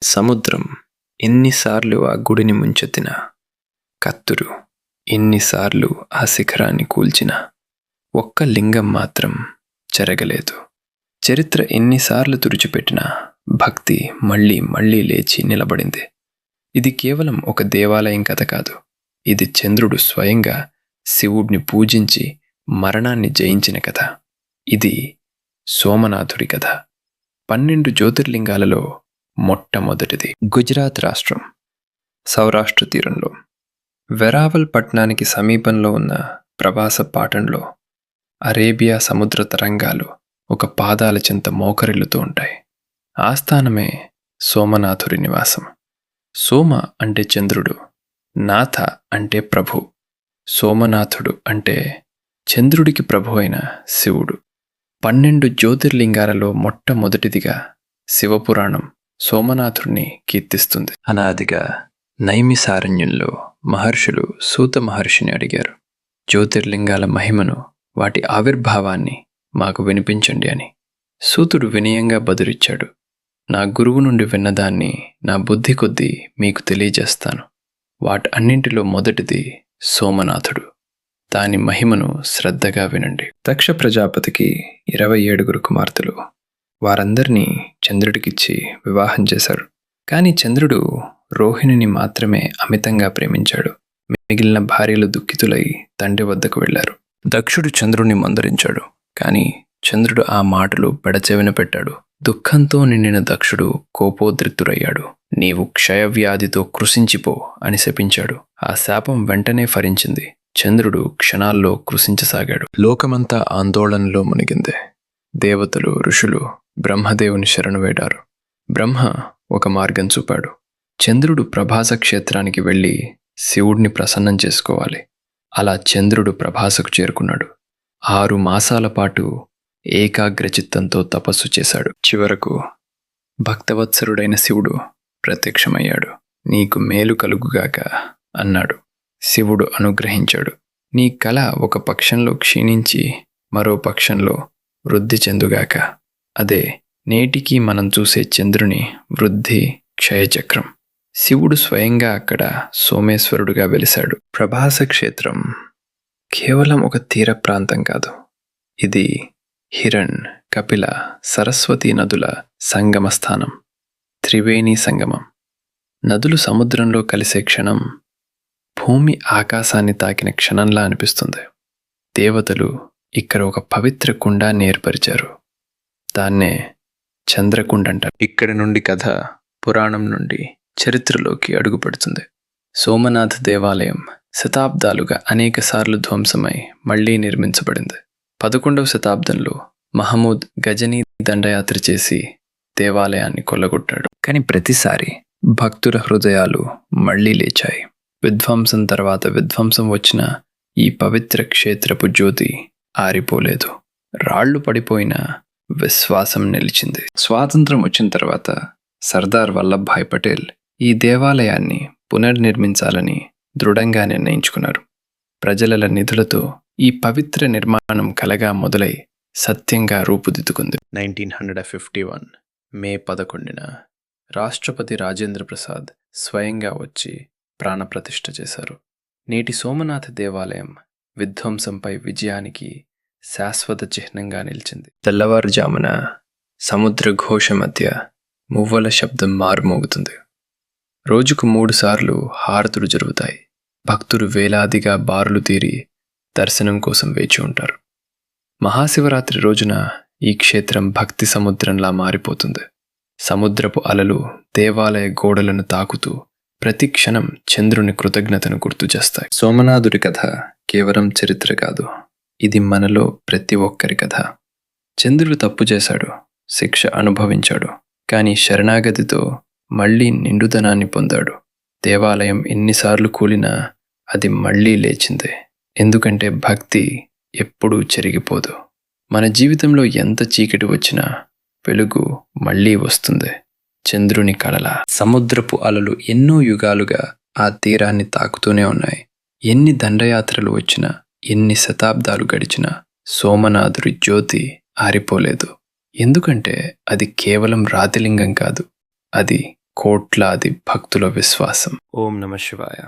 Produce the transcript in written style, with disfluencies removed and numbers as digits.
సముద్రం ఎన్నిసార్లు ఆ గుడిని ముంచెత్తినా, కత్తురు ఎన్నిసార్లు ఆ శిఖరాన్ని కూల్చినా ఒక్క లింగం మాత్రం చెరగలేదు. చరిత్ర ఎన్నిసార్లు తుడిచిపెట్టినా భక్తి మళ్ళీ మళ్ళీ లేచి నిలబడింది. ఇది కేవలం ఒక దేవాలయం కథ కాదు. ఇది చంద్రుడు స్వయంగా శివుడిని పూజించి మరణాన్ని జయించిన కథ. ఇది సోమనాథుడి కథ. 12 జ్యోతిర్లింగాలలో మొట్టమొదటిది. గుజరాత్ రాష్ట్రం సౌరాష్ట్ర తీరంలో వెరావల్ పట్టణానికి సమీపంలో ఉన్న ప్రవాస పాటంలో అరేబియా సముద్ర తరంగాలు ఒక పాదాల చెంత మోకరిల్లుతూ ఉంటాయి. ఆస్థానమే సోమనాథుడి నివాసం. సోమ అంటే చంద్రుడు, నాథ అంటే ప్రభు. సోమనాథుడు అంటే చంద్రుడికి ప్రభు అయిన శివుడు. 12 జ్యోతిర్లింగాలలో మొట్టమొదటిదిగా శివపురాణం సోమనాథుడిని కీర్తిస్తుంది. అనాదిగా నైమిసారణ్యంలో మహర్షులు సూత మహర్షిని అడిగారు, జ్యోతిర్లింగాల మహిమను, వాటి ఆవిర్భావాన్ని మాకు వినిపించండి అని. సూతుడు వినయంగా బదులిచ్చాడు, నా గురువు నుండి విన్నదాన్ని నా బుద్ధి కొద్దీ మీకు తెలియజేస్తాను. వాటన్నింటిలో మొదటిది సోమనాథుడు. దాని మహిమను శ్రద్ధగా వినండి. దక్ష ప్రజాపతికి 27 కుమార్తెలు. వారందరినీ చంద్రుడికిచ్చి వివాహం చేశారు. కానీ చంద్రుడు రోహిణిని మాత్రమే అమితంగా ప్రేమించాడు. మిగిలిన భార్యలు దుఃఖితులై తండ్రి వద్దకు వెళ్లారు. దక్షుడు చంద్రుడిని మందరించాడు. కానీ చంద్రుడు ఆ మాటలు పెడచెవిన పెట్టాడు. దుఃఖంతో నిండిన దక్షుడు కోపోద్రిక్తుడయ్యాడు. నీవు క్షయవ్యాధితో కృశించిపో అని శపించాడు. ఆ శాపం వెంటనే ఫలించింది. చంద్రుడు క్షణాల్లో కృశించసాగాడు. లోకమంతా ఆందోళనలో మునిగింది. దేవతలు, ఋషులు బ్రహ్మదేవుని శరణు వేడారు. బ్రహ్మ ఒక మార్గం చూపాడు. చంద్రుడు ప్రభాస క్షేత్రానికి వెళ్ళి శివుడిని ప్రసన్నం చేసుకోవాలి. అలా చంద్రుడు ప్రభాసకు చేరుకున్నాడు. 6 మాసాల పాటు ఏకాగ్రచిత్తంతో తపస్సు చేశాడు. చివరకు భక్తవత్సరుడైన శివుడు ప్రత్యక్షమయ్యాడు. నీకు మేలు కలుగుగాక అన్నాడు. శివుడు అనుగ్రహించాడు. నీ కళ ఒక పక్షంలో క్షీణించి మరో పక్షంలో వృద్ధి చెందుగాక. అదే నేటికి మనం చూసే చంద్రుని వృద్ధి క్షయచక్రం. శివుడు స్వయంగా అక్కడ సోమేశ్వరుడుగా వెలిశాడు. ప్రభాస క్షేత్రం కేవలం ఒక తీర ప్రాంతం కాదు. ఇది హిరణ్, కపిల, సరస్వతి నదుల సంగమ స్థానం. త్రివేణి సంగమం. నదులు సముద్రంలో కలిసే క్షణం భూమి ఆకాశాన్ని తాకిన క్షణంలా అనిపిస్తుంది. దేవతలు ఇక్కడ ఒక పవిత్ర కుండాన్ని ఏర్పరిచారు. దాన్నే చంద్రకుండ అంటారు. ఇక్కడి నుండి కథ పురాణం నుండి చరిత్రలోకి అడుగుపెడుతుంది. సోమనాథ దేవాలయం శతాబ్దాలుగా అనేకసార్లు ధ్వంసమై మళ్లీ నిర్మించబడింది. 11వ శతాబ్దంలో మహమూద్ గజనీ దండయాత్ర చేసి దేవాలయాన్ని కొల్లగొట్టాడు. కానీ ప్రతిసారి భక్తుల హృదయాలు మళ్లీ లేచాయి. విధ్వంసం తర్వాత విధ్వంసం వచ్చిన ఈ పవిత్ర క్షేత్రపు జ్యోతి ఆరిపోలేదు. రాళ్లు పడిపోయినా విశ్వాసం నిలిచింది. స్వాతంత్రం వచ్చిన తర్వాత సర్దార్ వల్లభాయ్ పటేల్ ఈ దేవాలయాన్ని పునర్నిర్మించాలని దృఢంగా నిర్ణయించుకున్నారు. ప్రజల నిధులతో ఈ పవిత్ర నిర్మాణం కలగా మొదలై సత్యంగా రూపుదిద్దుకుంది. 1951 మే 11న రాష్ట్రపతి రాజేంద్ర ప్రసాద్ స్వయంగా వచ్చి ప్రాణప్రతిష్ఠ చేశారు. నేటి సోమనాథ దేవాలయం విధ్వంసంపై విజయానికి శాశ్వత చిహ్నంగా నిలిచింది. తెల్లవారుజామున సముద్ర ఘోష మధ్య మువ్వల శబ్దం మారుమోగుతుంది. రోజుకు 3 సార్లు హారతులు జరుగుతాయి. భక్తులు వేలాదిగా బారులు తీరి దర్శనం కోసం వేచి ఉంటారు. మహాశివరాత్రి రోజున ఈ క్షేత్రం భక్తి సముద్రంలా మారిపోతుంది. సముద్రపు అలలు దేవాలయ గోడలను తాకుతూ ప్రతి క్షణం చంద్రుని కృతజ్ఞతను గుర్తు చేస్తాయి. సోమనాథుడి కథ కేవలం చరిత్ర కాదు, ఇది మనలో ప్రతి ఒక్కరి కథ. చంద్రుడు తప్పు చేశాడు, శిక్ష అనుభవించాడు. కానీ శరణాగతితో మళ్లీ నిండుదనాన్ని పొందాడు. దేవాలయం ఎన్నిసార్లు కూలినా అది మళ్లీ లేచింది. ఎందుకంటే భక్తి ఎప్పుడూ చెరిగిపోదు. మన జీవితంలో ఎంత చీకటి వచ్చినా వెలుగు మళ్లీ వస్తుంది. చంద్రుని కళల. సముద్రపు అలలు ఎన్నో యుగాలుగా ఆ తీరాన్ని తాకుతూనే ఉన్నాయి. ఎన్ని దండయాత్రలు వచ్చినా, ఎన్ని శతాబ్దాలు గడిచినా సోమనాథుడి జ్యోతి ఆరిపోలేదు. ఎందుకంటే అది కేవలం రాతిలింగం కాదు, అది కోట్లాది భక్తుల విశ్వాసం. ఓం నమ శివాయ.